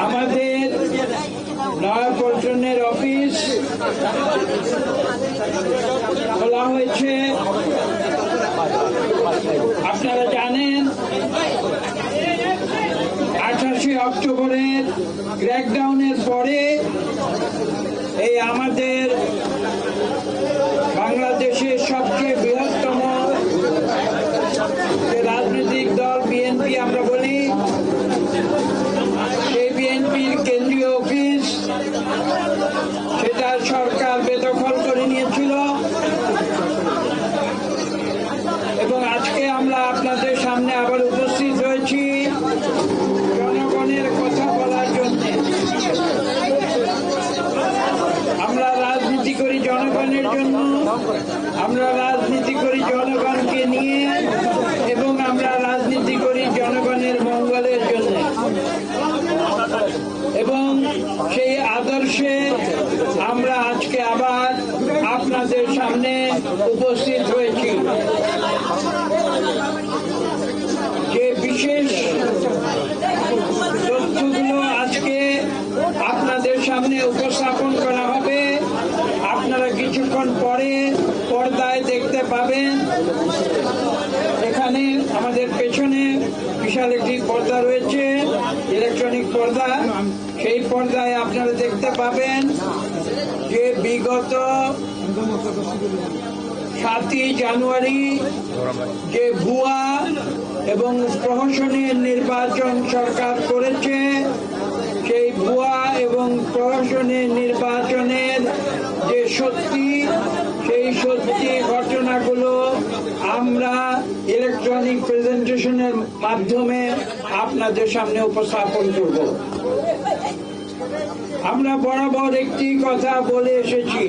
আমাদের নয়াপল্টনের অফিস খোলা হয়েছে। আপনারা জানেন 28 অক্টোবরের ক্র্যাকডাউনের পরে এই আমাদের বাংলাদেশের সবচেয়ে বৃহত্তম রাজনৈতিক দল বিএনপি আমরা বলি, সেই বিএনপির কেন্দ্রীয় অফিস সেটা সরকার বেদখল করে নিয়েছিল এবং আজকে আমরা আপনাদের সামনে আবার উপস্থিত হয়েছি জনগণের কথা বলার জন্য। আমরা রাজনীতি করি জনগণের জন্য, আমরা রাজনীতি করি জনগণকে নিয়ে এবং আমরা রাজনীতি করি জনগণের মঙ্গলের জন্য এবং সেই আদর্শে আমরা আজকে আবার আপনাদের সামনে উপস্থিত হয়েছি। যে বিশেষ তথ্যগুলো আজকে আপনাদের সামনে উপস্থাপন করা হবে আপনারা কিছুক্ষণ পরে পর্দায় দেখতে পাবেন। এখানে আমাদের পেছনে বিশাল একটি পর্দা রয়েছে, ইলেকট্রনিক পর্দা। সেই পর্দায় আপনারা দেখতে পাবেন যে বিগত 7ই জানুয়ারি যে ভুয়া এবং প্রহসনের নির্বাচন সরকার করেছে, সেই ভুয়া এবং প্রহসনের নির্বাচনের যে সত্যি, সেই সত্যি ঘটনাগুলো আমরা ইলেকট্রনিক প্রেজেন্টেশনের মাধ্যমে আপনাদের সামনে উপস্থাপন করব। আমরা বরাবর একটি কথা বলে এসেছি,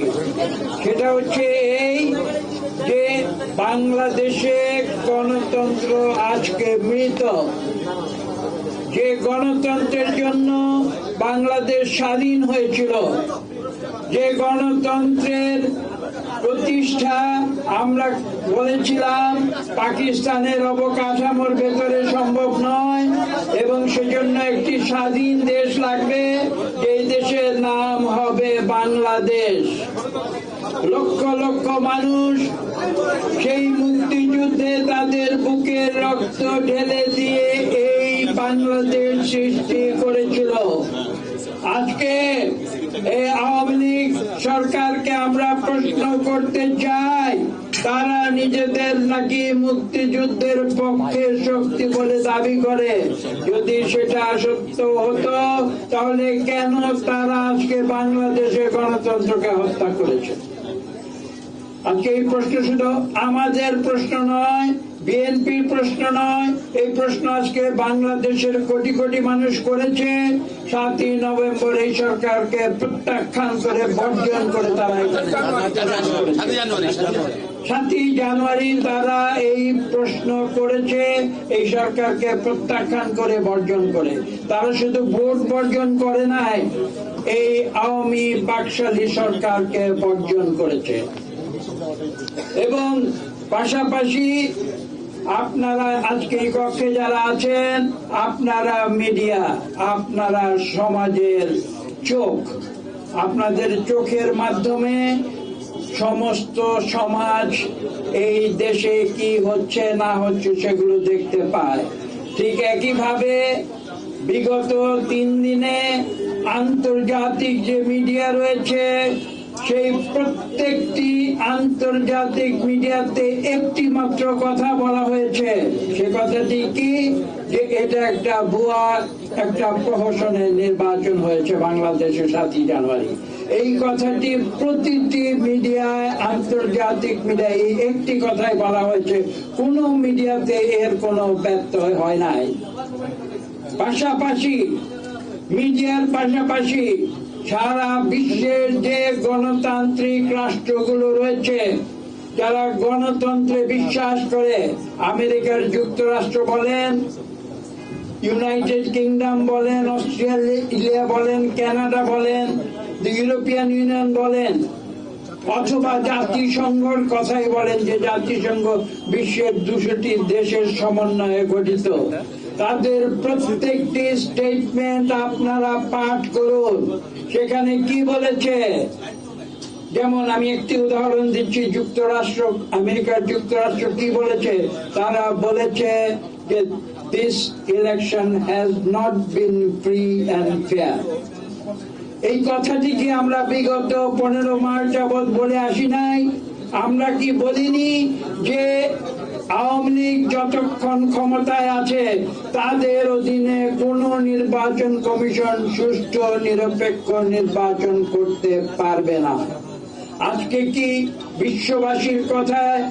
সেটা হচ্ছে এই যে বাংলাদেশে গণতন্ত্র আজকে মৃত। যে গণতন্ত্রের জন্য বাংলাদেশ স্বাধীন হয়েছিল, যে গণতন্ত্রের প্রতিষ্ঠা আমরা বলেছিলাম পাকিস্তানের অবকাঠামোর ভেতরে সম্ভব নয় এবং সেজন্য একটি স্বাধীন দেশ লাগবে, এই দেশের নাম হবে বাংলাদেশ। লক্ষ লক্ষ মানুষ সেই মুক্তিযুদ্ধে তাদের বুকের রক্ত ঢেলে দিয়ে এই বাংলাদেশ সৃষ্টি করেছিল। আজকে এই আওয়ামী লীগ সরকারকে আমরা প্রশ্ন করতে চাই, তারা নিজেদের নাকি মুক্তিযুদ্ধের পক্ষে শক্তি বলে দাবি করে। যদি সেটা সত্য হতো তাহলে কেন তারা আজকে বাংলাদেশে গণতন্ত্রকে হত্যা করেছে? আজকে এই প্রশ্ন শুধু আমাদের প্রশ্ন নয়, বিএনপির প্রশ্ন নয়, এই প্রশ্ন আজকে বাংলাদেশের কোটি কোটি মানুষ করেছে। 7ই নভেম্বর এই সরকারকে প্রত্যাখ্যান করে বর্জন করে তারা 7ই জানুয়ারি তারা এই প্রশ্ন করেছে, এই সরকারকে প্রত্যাখ্যান করে বর্জন করে। তারা শুধু ভোট বর্জন করে নাই, এই আওয়ামী বাকশালী সরকারকে বর্জন করেছে। এবং পাশাপাশি আপনারা আজকে এই কক্ষে যারা আছেন, আপনারা মিডিয়া, আপনারা সমাজের চোখ, আপনাদের চোখের মাধ্যমে সমস্ত সমাজ এই দেশে কি হচ্ছে না হচ্ছে সেগুলো দেখতে পায়। ঠিক একইভাবে বিগত 3 দিনে আন্তর্জাতিক যে মিডিয়া রয়েছে, সেই প্রত্যেকটি আন্তর্জাতিক মিডিয়াতে একটি মাত্র কথা বলা হয়েছে। সে কথাটি কি? যে এটা একটা ভুয়া, একটা প্রহসনের নির্বাচন হয়েছে বাংলাদেশে 7ই জানুয়ারি। এই কথাটি প্রতিটি মিডিয়ায়, আন্তর্জাতিক মিডিয়ায় এই একটি কথাই বলা হয়েছে, কোন মিডিয়াতে এর কোনো ব্যত্যয় হয় নাই। পাশাপাশি মিডিয়ার পাশাপাশি সারা বিশ্বের যে গণতান্ত্রিক রাষ্ট্রগুলো রয়েছে, যারা গণতন্ত্রে বিশ্বাস করে, আমেরিকার যুক্তরাষ্ট্র বলেন, ইউনাইটেড কিংডম বলেন, অস্ট্রেলিয়া বলেন, কানাডা বলেন, ইউরোপিয়ান ইউনিয়ন বলেন, অথবা জাতিসংঘের কথাই বলেন, যে জাতিসংঘ বিশ্বের 200টি দেশের সমন্বয়ে গঠিত। তাদের প্রত্যেকটি স্টেটমেন্ট আপনারা পাঠ করুন। সেখানে কি বলেছে, যেমন আমি একটি উদাহরণ দিচ্ছি, আমেরিকার যুক্তরাষ্ট্র কি বলেছে? তারা বলেছে যে this election has not been free and fair। এই কথাটি কি আমরা বিগত 15 মাস যাবৎ বলে আসি নাই? আমরা কি বলিনি যে আওয়ামী লীগ যতক্ষণ ক্ষমতায় আছে তাদের অধীনে কোন নির্বাচন কমিশন সুষ্ঠু নিরপেক্ষ নির্বাচন করতে পারবে না? আজকে কি বিশ্ববাসীর কথায়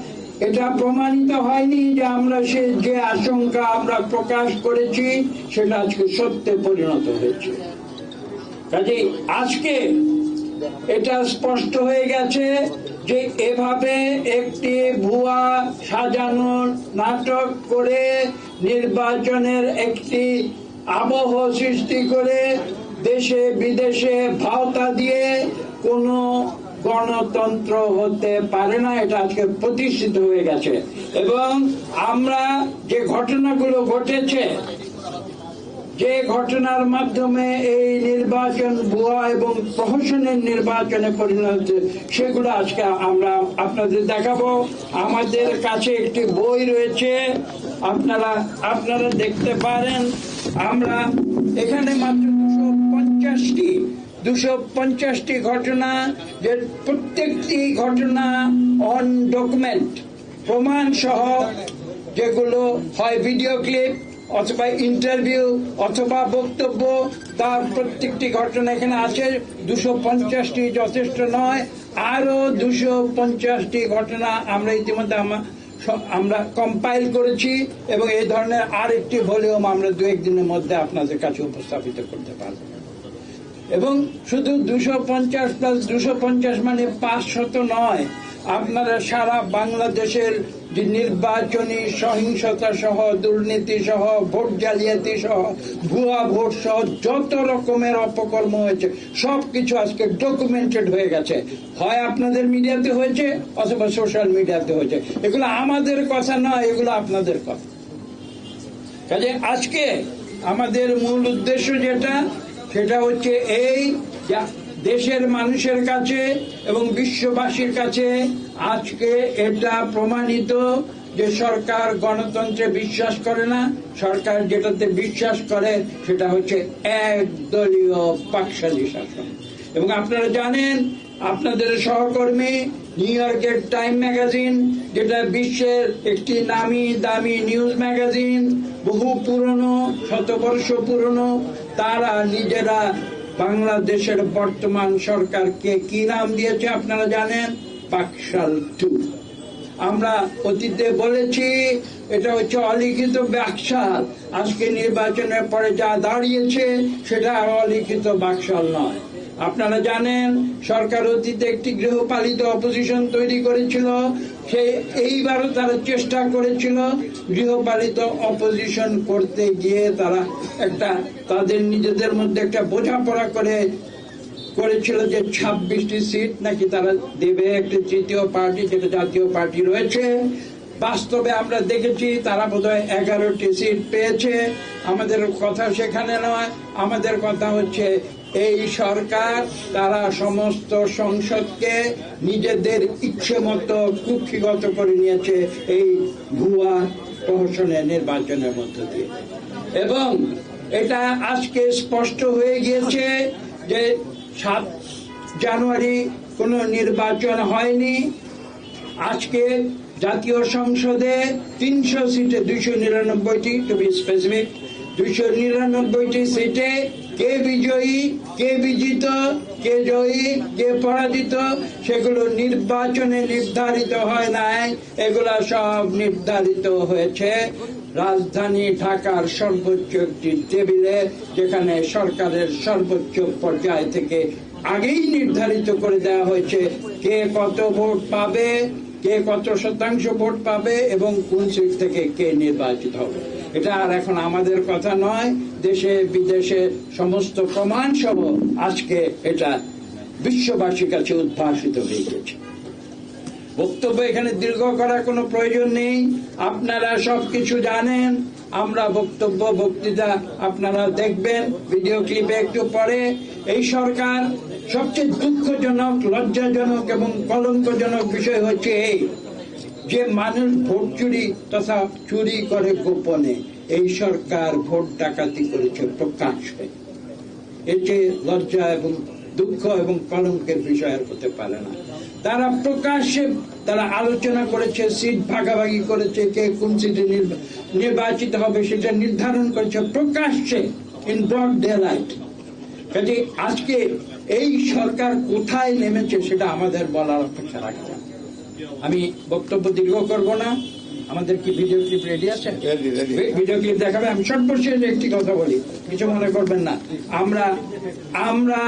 এটা প্রমাণিত হয়নি যে আমরা যে আশঙ্কা আমরা প্রকাশ করেছি সেটা আজকে সত্যে পরিণত হয়েছে? কাজে আজকে এটা স্পষ্ট হয়ে গেছে যে এভাবে একটি ভুয়া সাজানো নাটক করে নির্বাচনের একটি আবহ সৃষ্টি করে দেশে বিদেশে ভাওতা দিয়ে কোনো গণতন্ত্র হতে পারে না। এটা আজকে প্রতিষ্ঠিত হয়ে গেছে। এবং আমরা যে ঘটনাগুলো ঘটেছে, যে ঘটনার মাধ্যমে এই নির্বাচন ভুয়া এবং প্রহসনের নির্বাচনে পরিণত হচ্ছে, সেগুলো আজকে আমরা আপনাদের দেখাবো। আমাদের কাছে একটি বই রয়েছে, আপনারা দেখতে পারেন। আমরা এখানে মাত্র 250টি ঘটনা, যে প্রত্যেকটি ঘটনা অন ডকুমেন্ট, প্রমাণ সহ, যেগুলো হয় ভিডিও ক্লিপ অথবা ইন্টারভিউ অথবা বক্তব্য, তার প্রত্যেকটি ঘটনা এখানে আছে। 250টি যথেষ্ট নয়, আরো 250টি ঘটনা আমরা ইতিমধ্যে আমরা কম্পাইল করেছি এবং এই ধরনের আরেকটি ভলিউম আমরা 2-1 দিনের মধ্যে আপনাদের কাছে উপস্থাপিত করতে পারব। এবং শুধু 250 প্লাস 250 মানে 500 নয়, আপনারা সারা বাংলাদেশের যে নির্বাচনী সহিংসতা সহ, দুর্নীতি সহ, ভোট জালিয়াতি সহ, ভুয়া ভোট সহ যত রকমের অপকর্ম হয়েছে সবকিছু আজকে ডকুমেন্টেড হয়ে গেছে। হয় আপনাদের মিডিয়াতে হয়েছে অথবা সোশ্যাল মিডিয়াতে হয়েছে। এগুলো আমাদের কথা নয়, এগুলো আপনাদের কথা। কাজে আজকে আমাদের মূল উদ্দেশ্য সেটা হচ্ছে এই দেশের মানুষের কাছে এবং বিশ্ববাসীর কাছে আজকে এটা প্রমাণিত যে সরকার গণতন্ত্রে বিশ্বাস করে না। সরকার যেটাতে বিশ্বাস করে সেটা হচ্ছে একদলীয় পাকশালী শাসন। এবং আপনারা জানেন, আপনাদের সহকর্মী নিউ ইয়র্কের টাইম ম্যাগাজিন, যেটা বিশ্বের একটি নামি দামি নিউজ ম্যাগাজিন, বহু পুরনো, শতবর্ষ পুরনো, তারা নিজেরা বাংলাদেশের বর্তমান সরকারকে কি নাম দিয়েছে আপনারা জানেন? পাকশাল 2। আমরা অতীতে বলেছি এটা হচ্ছে অলিখিত বাকশাল। আজকে নির্বাচনের পরে যা দাঁড়িয়েছে সেটা অলিখিত বাকশাল নয়। আপনারা জানেন সরকার অতীতে একটি গৃহপালিত অপোজিশন তৈরি করেছিল। এইবারও তারা চেষ্টা করেছিল গৃহপালিত অপোজিশন করতে গিয়ে তারা তাদের নিজেদের মধ্যে একটা বোঝাপড়া করেছিল যে 26টি সিট নাকি তারা দেবে একটি তৃতীয় পার্টি, যেটা জাতীয় পার্টি রয়েছে। বাস্তবে আমরা দেখেছি তারা বোধহয় 11টি সিট পেয়েছে। আমাদের কথা সেখানে নয়, আমাদের কথা হচ্ছে এই সরকার তারা সমস্ত সংসদকে নিজেদের ইচ্ছে মতো কুক্ষিগত করে নিয়েছে এই ভুয়া প্রহসনের নির্বাচনের মধ্য দিয়ে। এবং এটা আজকে স্পষ্ট হয়ে গিয়েছে যে 7 জানুয়ারি কোনো নির্বাচন হয়নি। আজকে জাতীয় সংসদে 300 সিটে, 299টি টু বি স্পেসিফিক, 299টি সিটে কে বিজয়ী, কে বিজিত, কে জয়ী, কে পরাজিত সেগুলো নির্বাচনে নির্ধারিত হয় নাই। এগুলা সব নির্ধারিত হয়েছে রাজধানী ঢাকার সর্বোচ্চ একটি টেবিলে, যেখানে সরকারের সর্বোচ্চ পর্যায় থেকে আগেই নির্ধারিত করে দেওয়া হয়েছে কে কত ভোট পাবে, কে কত শতাংশ ভোট পাবে এবং কোন সিট থেকে কে নির্বাচিত হবে। এটা আর এখন আমাদের কথা নয়, দেশে বিদেশে সমস্ত প্রমাণ সহ আজকে এটা বিশ্ববাসীর কাছে উদ্ভাসিত হয়ে গেছে। বক্তব্য এখানে দীর্ঘ করার কোনো প্রয়োজন নেই, আপনারা সবকিছু জানেন। আমরা বক্তৃতা আপনারা দেখবেন ভিডিও ক্লিপে একটু পরে। এই সরকার সবচেয়ে দুঃখজনক, লজ্জাজনক এবং কলঙ্কজনক বিষয় হচ্ছে এই যে মানুষ ভোট চুরি তথা চুরি করে গোপনে। এই সরকার ভোট ডাকাতি করেছে প্রকাশ্যে। এর যে লজ্জা এবং দুঃখ এবং কলঙ্কের বিষয় আর হতে পারে না। তারা প্রকাশ্যে তারা আলোচনা করেছে, সিট ভাগাভাগি করেছে, কে কোন সিটে নির্বাচিত হবে সেটা নির্ধারণ করেছে প্রকাশ্যে, ইন ব্রড ডে লাইট। কাজে আজকে এই সরকার কোথায় নেমেছে সেটা আমাদের বলার অপেক্ষা রাখছে। আমি বক্তব্য দীর্ঘ করব না। আমাদের কি ভিডিও ক্লিপ রেডি আছে? ভিডিও ক্লিপ দেখাবে। আমি সর্বশেষ একটি কথা বলি, কিছু মনে করবেন না। আমরা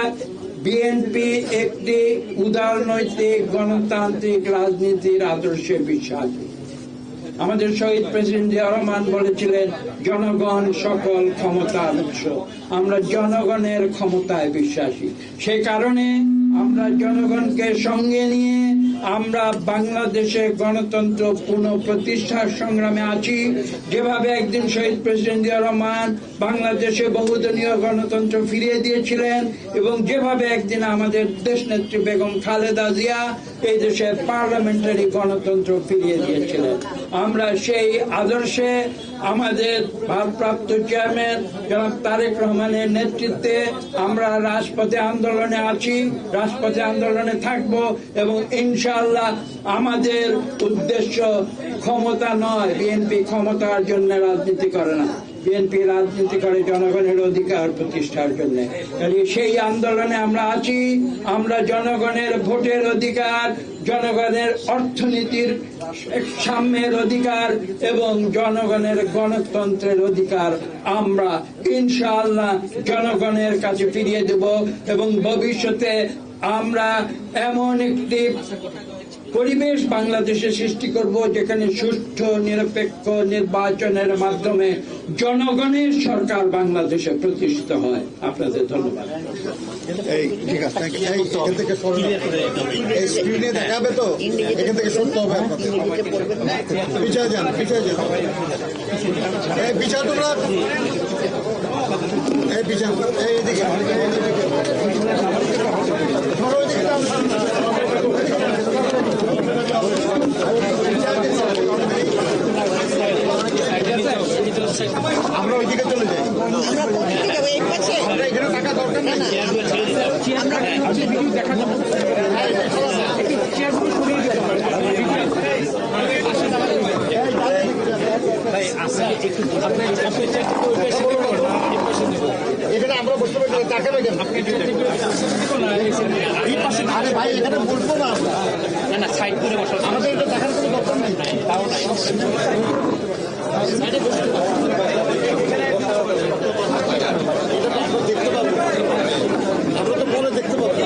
বিএনপি একটি উদারনৈতিক গণতান্ত্রিক রাজনীতির আদর্শে বিশ্বাসী। আমাদের শহীদ প্রেসিডেন্ট জিয়া রহমান বলেছিলেন, জনগণ সকল ক্ষমতার উৎস। আমরা জনগণের ক্ষমতায় বিশ্বাসী। সে কারণে আমরা জনগণকে সঙ্গে নিয়ে আমরা বাংলাদেশে গণতন্ত্র পুনঃপ্রতিষ্ঠার সংগ্রামে আছি। যেভাবে একদিন শহীদ প্রেসিডেন্ট জিয়া রহমান বাংলাদেশে বহুদলীয় গণতন্ত্র ফিরিয়ে দিয়েছিলেন এবং যেভাবে একদিন আমাদের দেশনেত্রী বেগম খালেদা জিয়া এই দেশে পার্লামেন্টারি গণতন্ত্র ফিরিয়ে দিয়েছিলেন, আমরা সেই আদর্শে আমাদের ভারপ্রাপ্ত চেয়ারম্যান জনাব তারেক রহমানের নেতৃত্বে আমরা রাজপথে আন্দোলনে আছি, রাজপথে আন্দোলনে থাকব এবং ইনশাআল্লাহ আমাদের উদ্দেশ্য ক্ষমতা নয়। বিএনপি ক্ষমতার জন্য রাজনীতি করে না, বিএনপি রাজনীতি করে জনগণের অধিকার প্রতিষ্ঠার জন্য। সেই আন্দোলনে আমরা আছি। আমরা জনগণের ভোটের অধিকার, জনগণের অর্থনীতির সাম্যের অধিকার এবং জনগণের গণতন্ত্রের অধিকার আমরা ইনশাআল্লাহ জনগণের কাছে ফিরিয়ে দেব এবং ভবিষ্যতে আমরা এমন একটি পরিবেশ বাংলাদেশে সৃষ্টি করব যেখানে সুষ্ঠু নিরপেক্ষ নির্বাচনের মাধ্যমে জনগণের সরকার বাংলাদেশে প্রতিষ্ঠিত হয়। আপনাদের ধন্যবাদ। ঠিক আছে, এখান থেকে স্ক্রিনে দেখাবে তো, এখান থেকে শুনতে হবে। পিছিয়ে যান, পিছিয়ে যান, পিছিয়ে তোমরা, পিছিয়ে এইদিকে আমরা ওইদিকে চলে যাই। আমরা এখানে টাকা দরকার নেই। এখানে আমরা বসতে পারি, টাকা নেই। আরে ভাই এখানে বসবো না, না সাইড করে বসো। আমাদের এটা দেখার কোনো দরকার নেই। দেখতে পাবো, আমরা তো পরে দেখতে পাবো।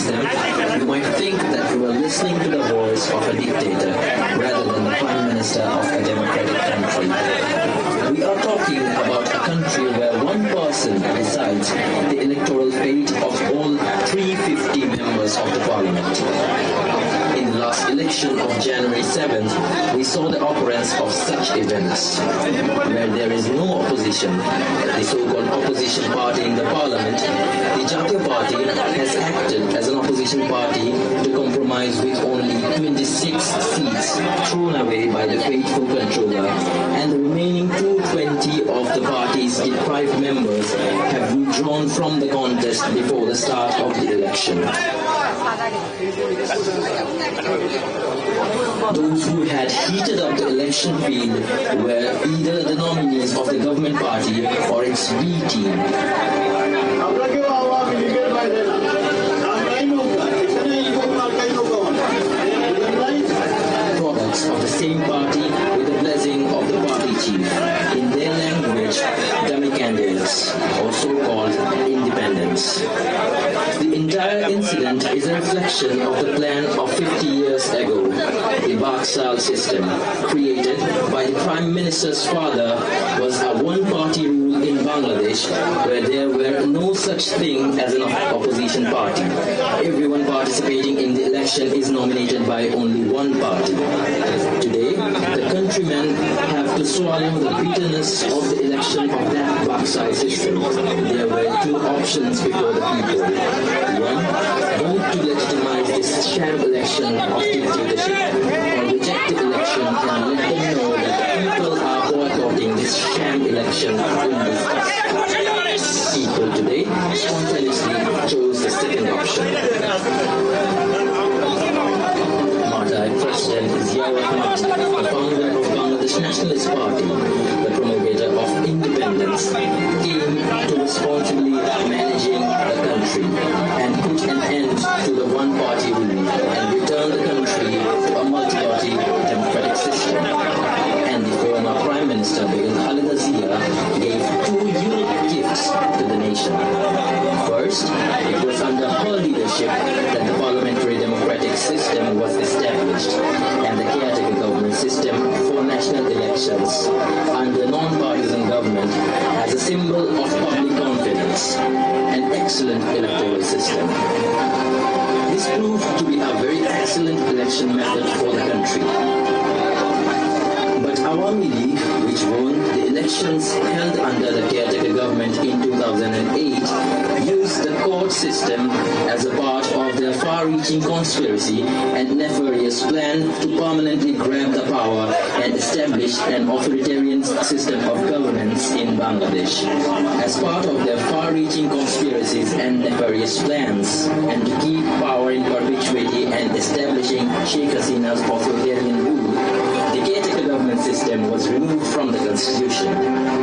them, you might think that you are listening to the voice of a dictator rather than the Prime Minister of a democratic country. We are talking about a country where one person decides the electoral fate of all 350 members of the parliament. In the last election of January 7th, we saw the occurrence of such events, where there is no opposition, the so-called opposition party in the parliament. The Jatiya Party has acted as an opposition party to compromise with only 26 seats thrown away by the faithful controller, and the remaining 220 of the party's deprived members have withdrawn from the contest before the start of the election. Those who had heated up the election field were either the nominees of the government party or its B team. Products of the same party with the blessing of the party chief. In their language, dummy candidates, or so-called independents. The entire incident is a reflection of the plan of 50 years ago, the Baksal system, created by the Prime Minister's father, was a one-party rule in Bangladesh where there were no such thing as an opposition party. Everyone participating in the election is nominated by only one party. Today, the countrymen have to swallow the bitterness of the election of that Baksal system. There were two options before the people. One, vote to legitimize this sham election of dictatorship, or reject the election and let them know that people are boycotting this sham election in this people today spontaneously chose the second option. Martyr President Ziaur Rahman, the founder of Bangladesh Nationalist Party, the promulgator of independence, came to responsibly managing the country and put an end to the one-party rule and return the country to a multi-party democratic system. And the former Prime Minister, Khaleda Zia, gave two unique gifts to the nation. First, it was under her leadership that the parliamentary democratic system was established and the caretaker government system for national elections under non-partisan government as a symbol of public confidence, an excellent electoral system. This proved to be a very excellent election method for the country. But Awami League, which won the elections held under the caretaker government in 2008, used the court system as a part of their far-reaching conspiracy and nefarious plan to permanently grab the power and establish an authoritarian system of governance in Bangladesh. As part of their far-reaching conspiracies and nefarious plans, and to keep power in perpetuity and establishing Sheikh Hasina's authoritarian rule, the caretaker government system was removed from the constitution.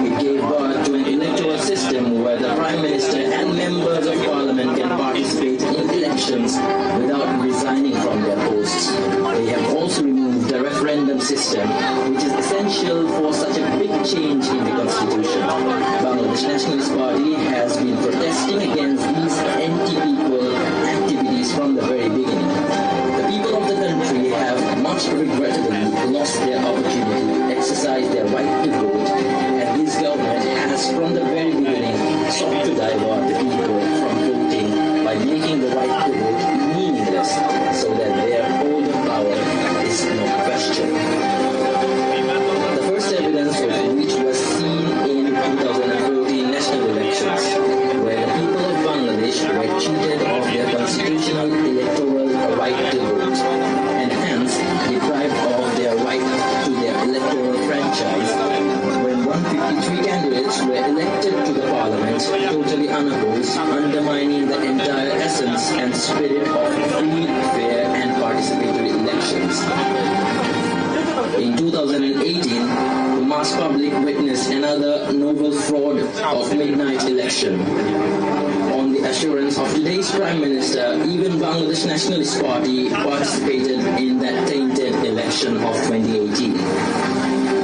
It gave birth to an electoral system where the Prime Minister and members of Parliament can participate in elections without resigning from their posts. They have also removed the referendum system, which is essential for such a big change in the constitution. Bangladesh Nationalist Party has been protesting against these anti-people activities from the very beginning. The people of the country have much regrettably lost their opportunity to exercise their right to vote, and this government has from the very beginning sought to divert the people from voting by making the right to vote meaningless so that their hold of power is no question. The first evidence of which was seen in 2014 national elections, where the people of Bangladesh were cheated of their constitutional electoral right to vote, and hence deprived of their right to their electoral franchise, when 153 candidates were elected to the parliament totally unopposed, undermining the entire essence and spirit of free, fair and participatory elections. In 2018, the mass public witnessed another novel fraud of midnight election. On the assurance of today's Prime Minister, even Bangladesh Nationalist Party participated in that tainted election of 2018.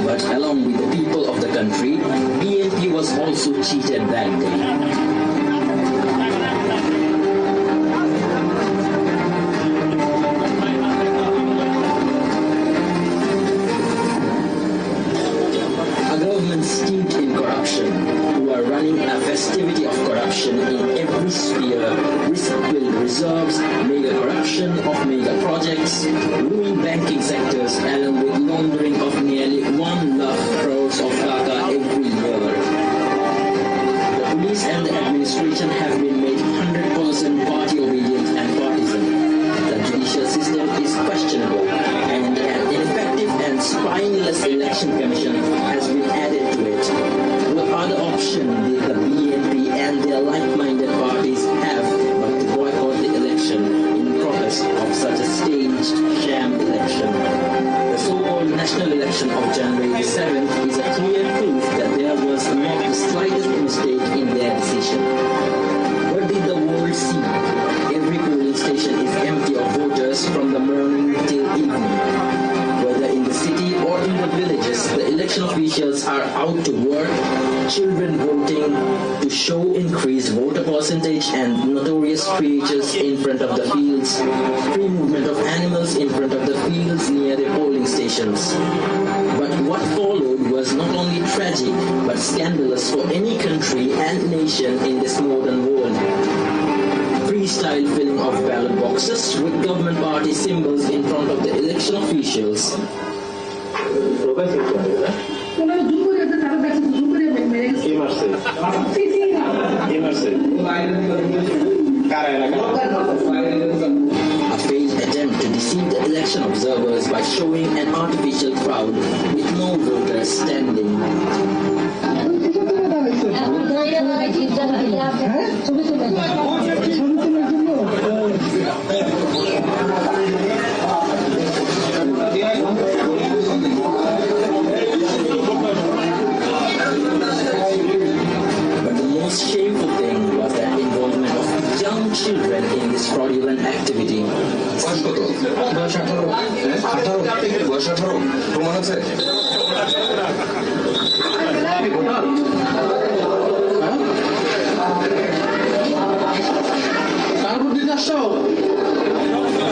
But along with the people of the country, BNP was also cheated that day. projects, ruined banking sectors, along with laundering of nearly 1 lakh crores of taka every year. The police and the administration have been made 100% party obedient and partisan. The judicial system is questionable, and an ineffective and spineless election commission has been added to it. What other option did the BNP and their like-minded parties have but to boycott the election in protest of such a staged sham election? The so-called national election of January 7th is a clear proof that there was not the slightest mistake in their decision. What did the world see? Every polling station is empty of voters from the morning till evening. Whether in the city or in the villages, the election officials are out to work, children voting to show increased voter percentage and notorious creatures in front of the fields, free movement of animals in front of the fields near the polling stations. But what followed was not only tragic but scandalous for any country and nation in this modern world. Freestyle filling of ballot boxes with government party symbols in front of the election officials. A failed attempt to deceive the election observers by showing an artificial crowd with no voters standing. But the most shameful thing was the involvement of young children in this fraudulent activity.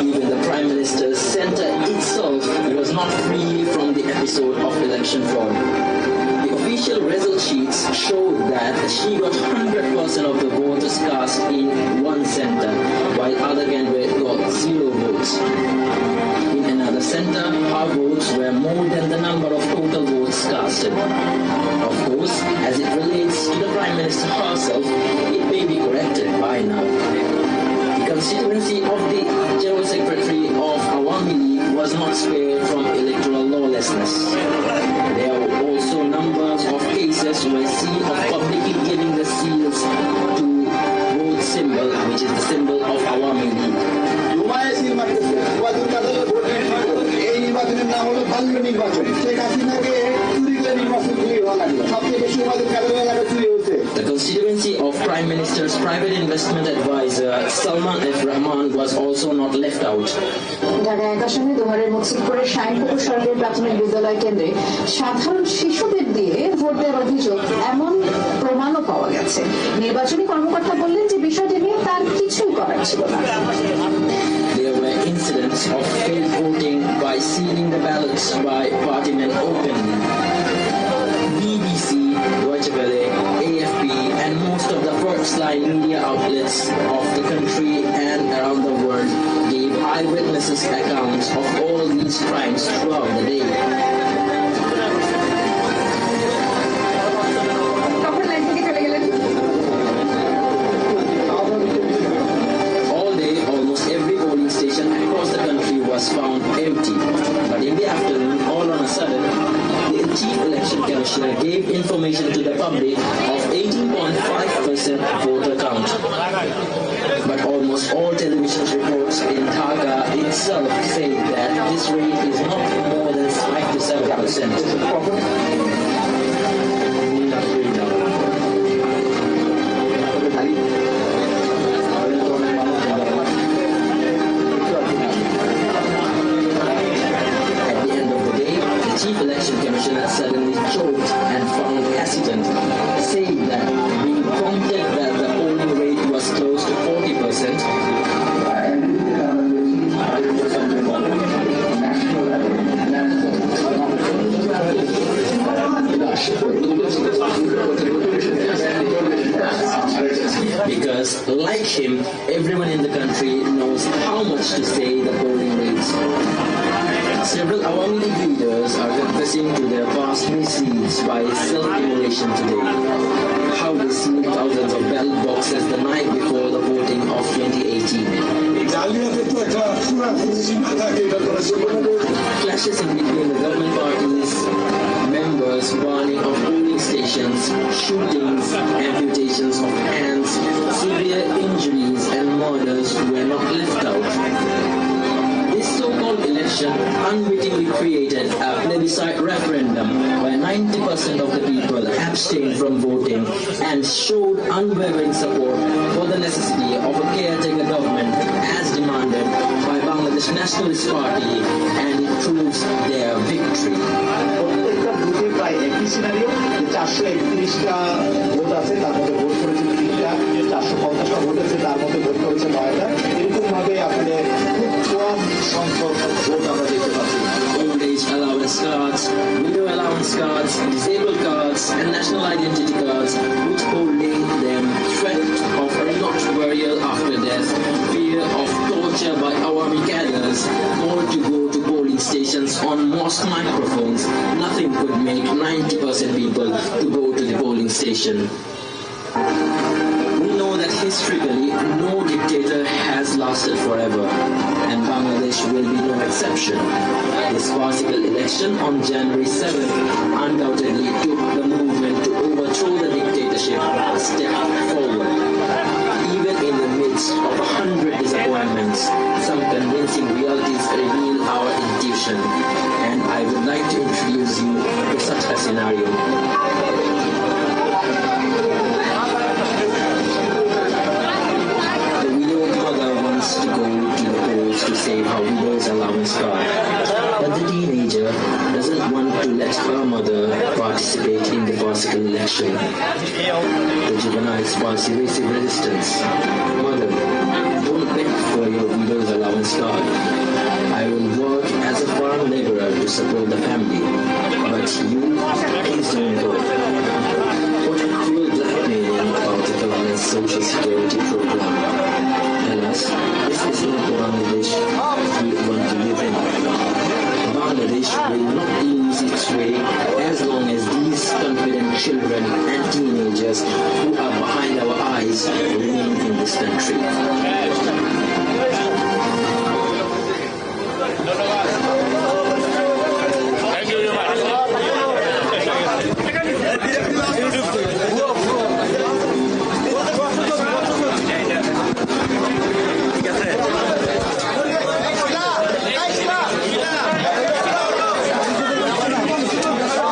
Even the Prime Minister's center itself was not free from the episode of election fraud. The official result sheets showed that she got 100% of the voters cast in one center, while other candidates got 0 votes. In another center, her votes were more than the number of total votes casted. Of course, as it relates to the Prime Minister herself, it may be corrected by now. The constituency of the General Secretary of Awami League was not spared from electoral lawlessness. There were also numbers of cases where seen of publicly giving the seals to vote symbol, which is the symbol of Awami League. The constituency of Prime Minister's private investment advisor Salman F. Rahman was also not left out. Dhaka আকাশনে দোহারের মকসুদপুরের Shinepukur সরকারি প্রাথমিক বিদ্যালয় কেন্দ্রে সাধারণ শিশুদের দিয়ে vote দেওয়ার অভিযোগ এমন প্রমাণও পাওয়া গেছে। নির্বাচনী কর্মকর্তা বললেন যে বিষয়টি নিয়ে তার কিছুই করার ছিল না। There were incidents of failed voting by sealing the ballots by party men openly. BBC, Deutsche Welle, AFP, and most of the first-line media outlets of the country and around the world gave eyewitnesses accounts of all these crimes throughout the day. All day, almost every polling station across the country was found empty. But in the afternoon, all on a sudden, the Chief Election Commissioner gave information to the public of 18.5% voter count. But almost all television reports in Dhaka itself say that this rate is not more than 5 to 7%. Chief Election Commissioner suddenly choked and found hesitant, saying that being prompted that the polling rate was close to 40%, to say the polling rates. Several Awami League leaders are confessing to their past misdeeds by self-immolation today. How they sealed thousands of ballot boxes the night before the voting of 2018. Clashes in between the government parties, members, burning of polling stations, shootings, amputations of hands, severe injuries and murders were not left out. This so-called election unwittingly created a plebiscite referendum where 90% of the people abstained from voting and showed unwavering support for the necessity of a caretaker government as demanded by Bangladesh Nationalist Party, and it proves their victory. প্রত্যেকটা বুথে প্রায় একই scenario, 431টা vote আছে, তার মধ্যে vote করেছে 3টা, 450টা vote আছে, তার মধ্যে ভোট করেছে 9টা। এরকম ভাবে আসলে খুব কম সংখ্যক ভোট আমরা দেখতে পাচ্ছি। Old age allowance cards, widow allowance cards, disabled cards, and national identity cards, withholding them, threat of not burial after death, fear of torture by Awami cadres, or to go to polling stations on mosque microphones. Nothing could make 90% people to go to the polling station. We know that historically no dictator has lasted forever, and Bangladesh will be no exception. This farcical election on January 7th undoubtedly took the movement to overthrow the dictatorship a step forward. Even in the midst of 100 disappointments, some convincing realities reveal our intuition, and I would like to introduce you to such a scenario. The widowed mother wants to go to the polls to save her widow's allowance card, but the teenager doesn't want to let her mother participate in the farcical election. The juveniles pass evasive resistance. Mother, don't beg for your widow's allowance card. I will work as a farm laborer to support the family, but you, please don't go. What a cruel blackmailing about the government's social security program. Alas, this is not the Bangladesh we want to live in. Bangladesh will not lose its way as long as these confident children and teenagers who are behind our eyes remain in this country.